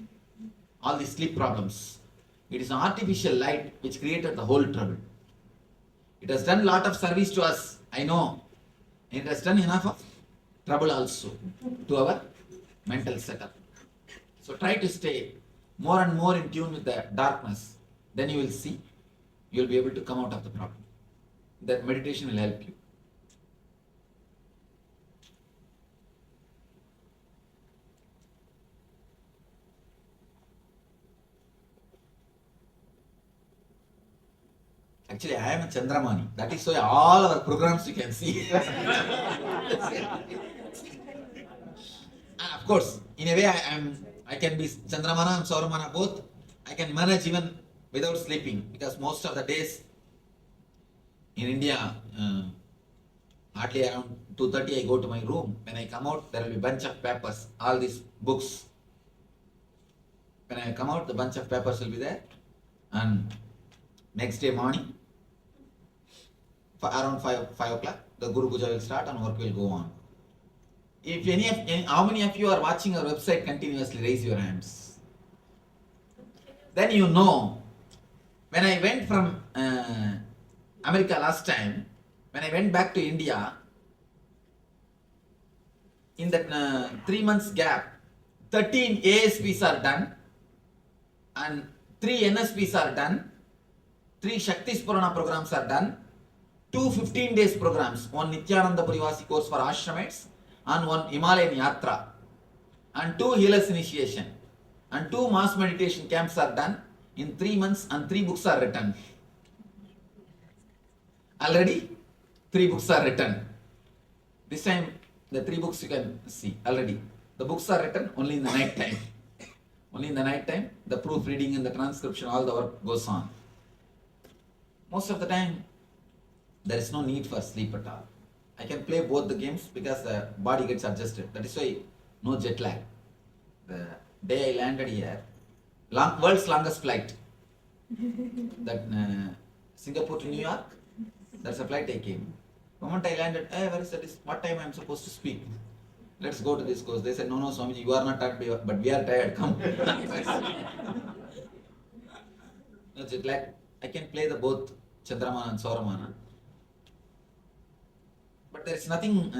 all these sleep problems. It is an artificial light which created the whole trouble. It has done a lot of service to us, I know. It has done enough of trouble also to our mental setup. So try to stay more and more in tune with the darkness. Then you will see, you will be able to come out of the problem. That meditation will help you. Actually, I am a Chandramani. That is why all our programs you can see. And of course, in a way, I can be Chandramana and Sauramana both. I can manage even without sleeping, because most of the days in India, hardly around 2:30 I go to my room. When I come out, there will be a bunch of papers, all these books. When I come out, the bunch of papers will be there. And next day morning, around 5 o'clock, the Guru Puja will start and work will go on. If how many of you are watching our website continuously, raise your hands. Then you know, when I went from America last time, when I went back to India, in that 3 months gap, 13 ASPs are done and 3 NSPs are done, 3 Shakti Spurana programs are done, 2 15 days programs, one Nithyananda Purivasi course for Ashramites and one Himalayan Yatra, and 2 Healers Initiation, and 2 mass meditation camps are done in 3 months, and 3 books are written. Already 3 books are written. This time the 3 books you can see already. The books are written only in the night time. Only in the night time, the proofreading and the transcription, all the work goes on. Most of the time, there is no need for sleep at all. I can play both the games because the body gets adjusted. That is why no jet lag. The day I landed here, world's longest flight. That Singapore to New York, that's a flight I came. The moment I landed, where is that? What time I am supposed to speak? Let's go to this course. They said, no, Swamiji, you are not tired, but we are tired. Come. No jet lag. I can play the both Chandramana and Sauramana. But there is nothing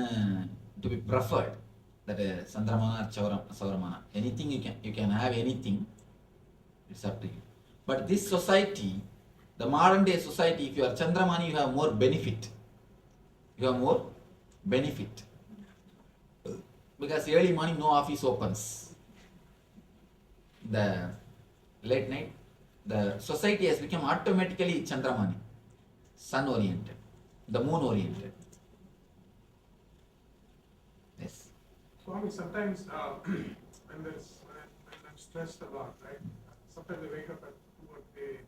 to be preferred, that Chandramana or Sauramana. Anything you can have anything. It's up to you. But this society, the modern day society, if you are Chandramani, you have more benefit. You have more benefit. Because early morning, no office opens. The late night, the society has become automatically Chandramani, sun oriented, the moon oriented. Yes. Swami, sometimes when I'm stressed a lot, right? Sometimes I wake up at 2 or 3 a.m.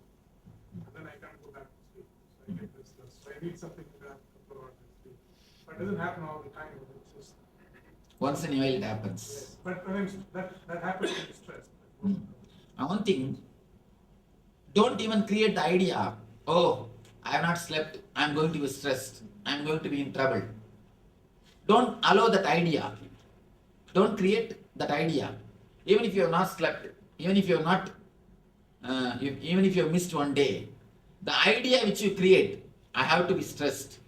and then I can't go back to sleep. So I get restless. So I need something to have a couple of hours of sleep. But it doesn't happen all the time. It's just once in a while it happens. yes. But when that happens when you're stressed. One thing, don't even create the idea, oh, I have not slept, I am going to be stressed, I am going to be in trouble. Don't allow that idea. Don't create that idea. Even if you have not slept, even if you have not, even if you have missed one day, the idea which you create, I have to be stressed,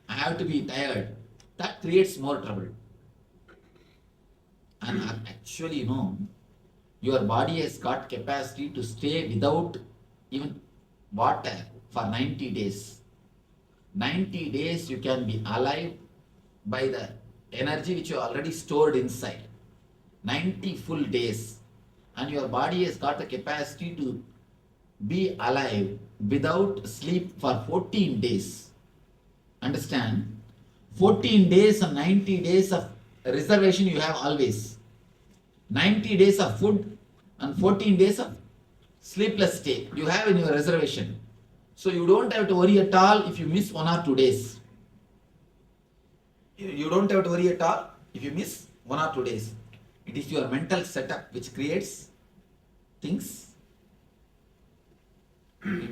I have to be tired, that creates more trouble. And actually, your body has got capacity to stay without even water for 90 days. 90 days you can be alive by the energy which you already stored inside. 90 full days. And your body has got the capacity to be alive without sleep for 14 days. Understand? 14 days and 90 days of reservation you have always. 90 days of food and 14 days of sleepless stay you have in your reservation. So you don't have to worry at all if you miss 1 or 2 days. You don't have to worry at all if you miss 1 or 2 days. It is your mental setup which creates things,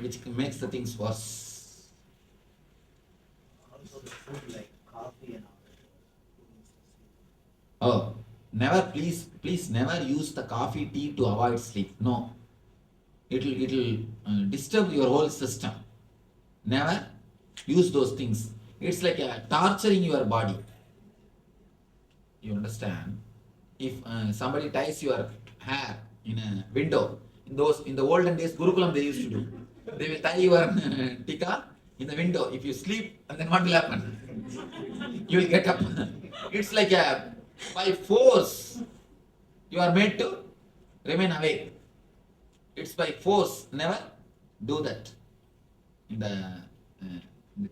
which makes the things worse. Also the food like coffee and all that. Oh, never, please never use the coffee, tea to avoid sleep. No. It'll disturb your whole system. Never use those things. It's like torturing your body. You understand? If somebody ties your hair in a window, in the olden days, Gurukulam they used to do. They will tie your tika in the window. If you sleep, and then what will happen? You will get up. It's like by force you are made to remain awake. It's by force. Never do that. In the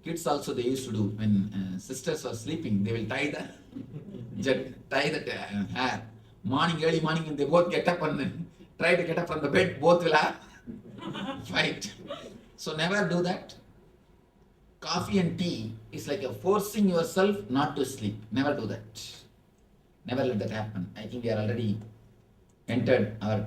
kids also they used to do when sisters were sleeping. They will tie the hair. Early morning, when they both get up and try to get up from the bed, both will have fight. So never do that. Coffee and tea is like forcing yourself not to sleep. Never do that. Never let that happen. I think we are already entered our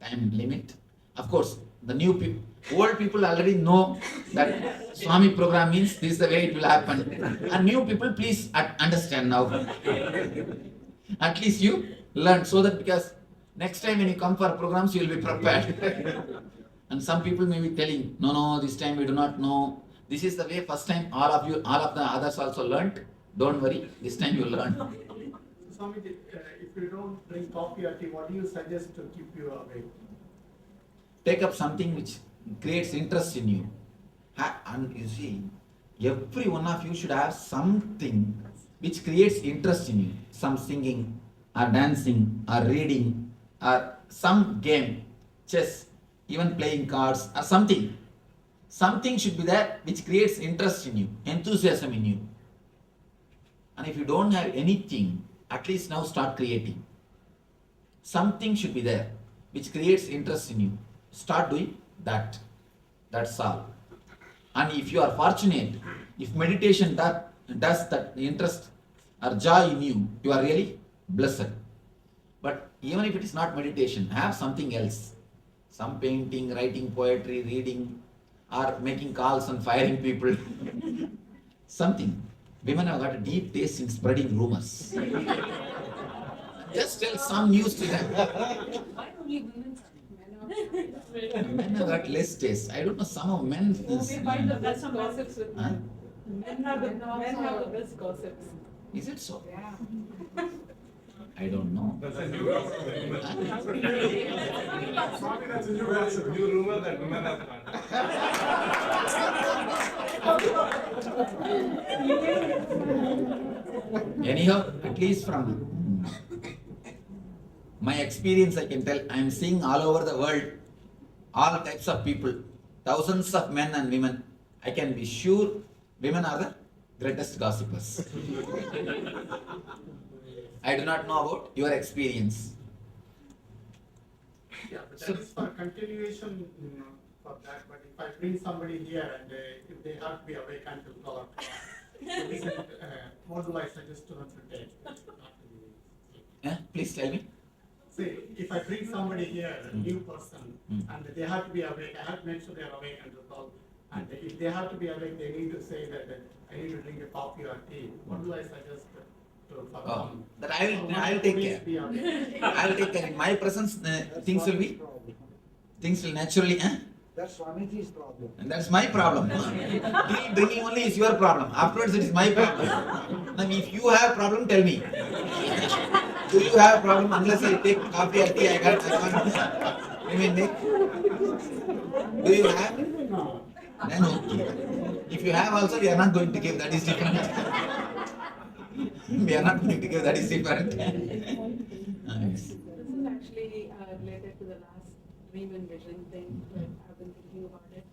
time limit. Of course, the new people, old people already know that Swami program means this is the way it will happen. And new people, please understand now. At least you learn, so that because next time when you come for programs, you will be prepared. And some people may be telling, no, this time we do not know. This is the way first time all of the others also learnt. Don't worry, this time you will learn. Swamiji, if you don't drink coffee or tea, what do you suggest to keep you awake? Take up something which creates interest in you. And you see, every one of you should have something which creates interest in you. Some singing, or dancing, or reading, or some game, chess, even playing cards, or something. Something should be there which creates interest in you, enthusiasm in you. And if you don't have anything, at least now start creating. Something should be there which creates interest in you. Start doing that. That's all. And if you are fortunate, if meditation does that interest or joy in you, you are really blessed. But even if it is not meditation, have something else. Some painting, writing poetry, reading, or making calls and firing people. Something. Women have got a deep taste in spreading rumors. Just tell some news to them. Why only women? Men have got less taste. I don't know, some of men. We find the best gossips with men. Men have the best gossips. Is it so? Yeah. I don't know. That's a new gossip. Swami, that's a new gossip. New rumor that women have Anyhow, at least from my experience, I can tell I am seeing all over the world all types of people, thousands of men and women. I can be sure women are the greatest gossipers. I do not know about your experience. Yeah, but that is for continuation for that. But if I bring somebody here and if they have to be awake until 12 o'clock, what do I suggest to them to take? Please tell me. See, if I bring somebody here, a new person, and they have to be awake, I have to make sure they are awake until 12. And if they have to be awake, they need to say that I need to drink a coffee or tea. What do I suggest to them? That I will take care. I will take care. In my presence, things will naturally. That's Swamiji's problem. And that's my problem. Drinking only is your problem. Afterwards, it is my problem. Now, if you have a problem, tell me. Do you have a problem? Unless I take coffee or tea, I can't remain awake. Do you have? Then okay. If you have also, we are not going to give. That is different. We are not going to give. That is different. This is actually related to the last dream and vision thing that I've been thinking about it.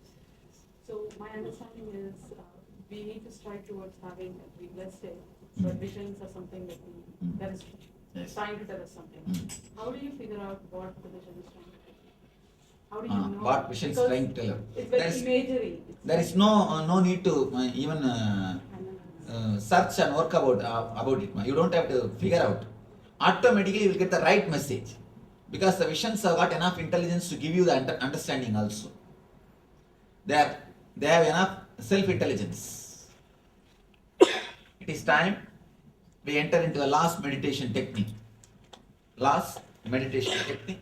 So my understanding is we need to strive towards having a dreamless state, but visions are something that is trying to tell us something. How do you figure out what the vision is trying to tell you? How do you know? What vision is trying to tell you? It's very imagery. There is no need to even search and work about it. You don't have to figure out. automatically you will get the right message. Because the visions have got enough intelligence to give you the understanding also. They have enough self-intelligence. It is time we enter into the last meditation technique. Last meditation technique.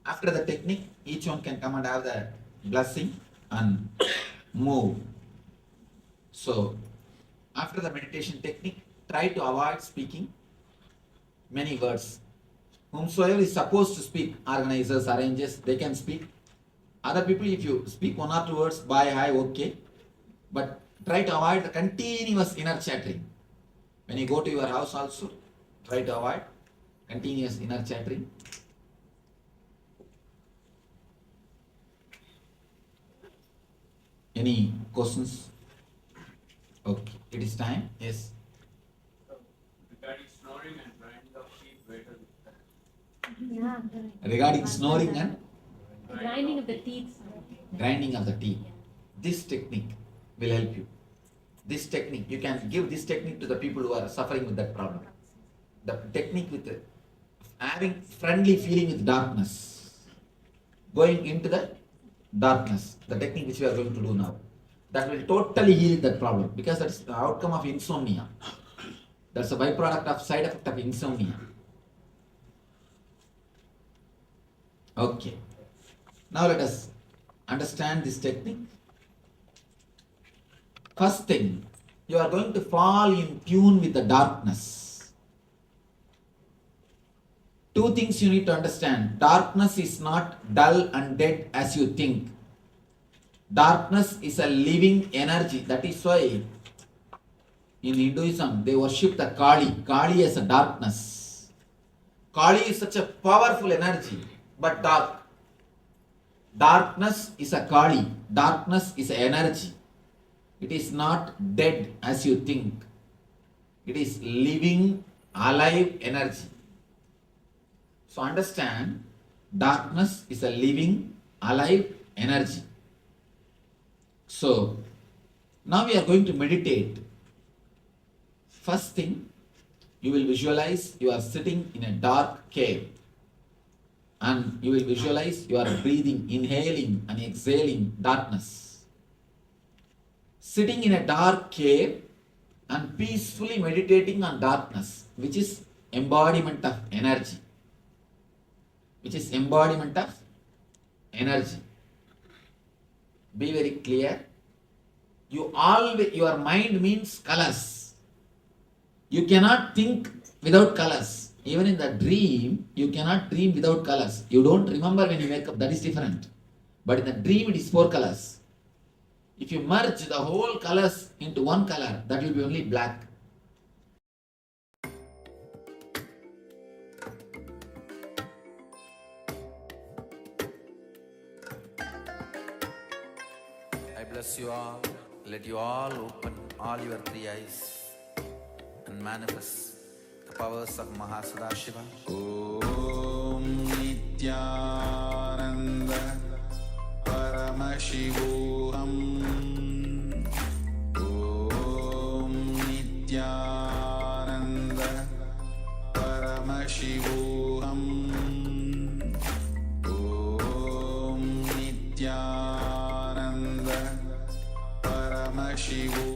After the technique, each one can come and have the blessing and move. So, after the meditation technique, try to avoid speaking many words. Whomsoever is supposed to speak, organizers, arrangers, they can speak. Other people, if you speak one or two words, bye, hi, okay. But try to avoid the continuous inner chattering. When you go to your house also, try to avoid continuous inner chattering. Any questions? Okay, it is time. Yes. Regarding snoring and grinding of teeth, where does it stand? Yeah, correct. Regarding snoring and Grinding of the teeth. grinding of the teeth, this technique will help you. This technique, you can give this technique to the people who are suffering with that problem. The technique with having friendly feeling with darkness, going into the darkness, the technique which we are going to do now, that will totally heal that problem, because that's the outcome of insomnia. That's a byproduct of side effect of insomnia. Okay. Now let us understand this technique. First thing, you are going to fall in tune with the darkness. Two things you need to understand. Darkness is not dull and dead as you think. Darkness is a living energy. That is why in Hinduism they worship the Kali. Kali as a darkness. Kali is such a powerful energy, but dark. Darkness is a Kali. Darkness is an energy. It is not dead as you think. It is living, alive energy. So understand, darkness is a living, alive energy. So, now we are going to meditate. First thing, you will visualize you are sitting in a dark cave. And you will visualize you are breathing, inhaling and exhaling darkness. Sitting in a dark cave and peacefully meditating on darkness, which is embodiment of energy. Which is embodiment of energy. Be very clear. Your mind means colors. You cannot think without colors. Even in the dream, you cannot dream without colors. You don't remember when you wake up, that is different. But in the dream, it is 4 colors. If you merge the whole colors into one color, that will be only black. I bless you all. Let you all open all your 3 eyes and manifest the powers of Mahasadashiva. Om Nithyananda Paramashivoham. Om Nithyananda Paramashivoham. Om Nithyananda Paramashivoham.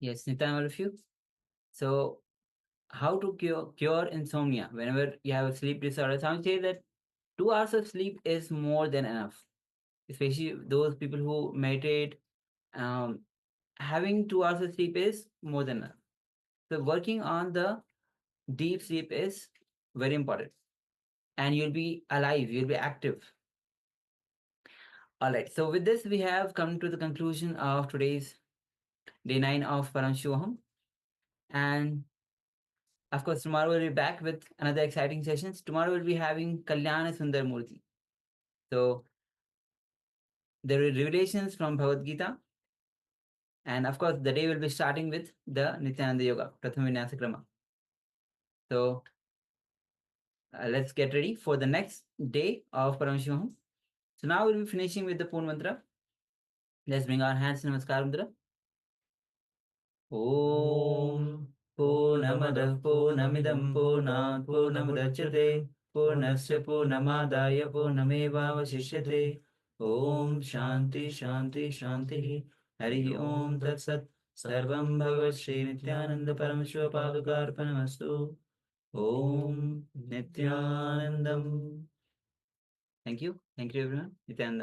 Yes, Nityan, all of you. So, how to cure insomnia whenever you have a sleep disorder? Some say that 2 hours of sleep is more than enough, especially those people who meditate. Having 2 hours of sleep is more than enough. So, working on the deep sleep is very important, and you'll be alive, you'll be active. All right. So, with this, we have come to the conclusion of today's day 9 of Paramashivoham. And of course, tomorrow we'll be back with another exciting sessions. Tomorrow we'll be having Kalyana Sundar Murti. So there are revelations from Bhagavad Gita. And of course, the day will be starting with the Nithyananda Yoga, Prathama Vinyasa Krama. So let's get ready for the next day of Paramashivoham. So now we'll be finishing with the Poon Mantra. Let's bring our hands to Namaskar Mudra. Om Purnamadah Purnamidam Purnat Purnamudachyate Purnasya Purnamadaya Purnamevavashishyate. Om Shanti Shanti Shanti. Hari Om Tat Sat. Sarvam Bhagavad Shri Nithyananda Paramashiva Padukarpanamastu. Om Nithyanandam. Thank you everyone. Nithyananda.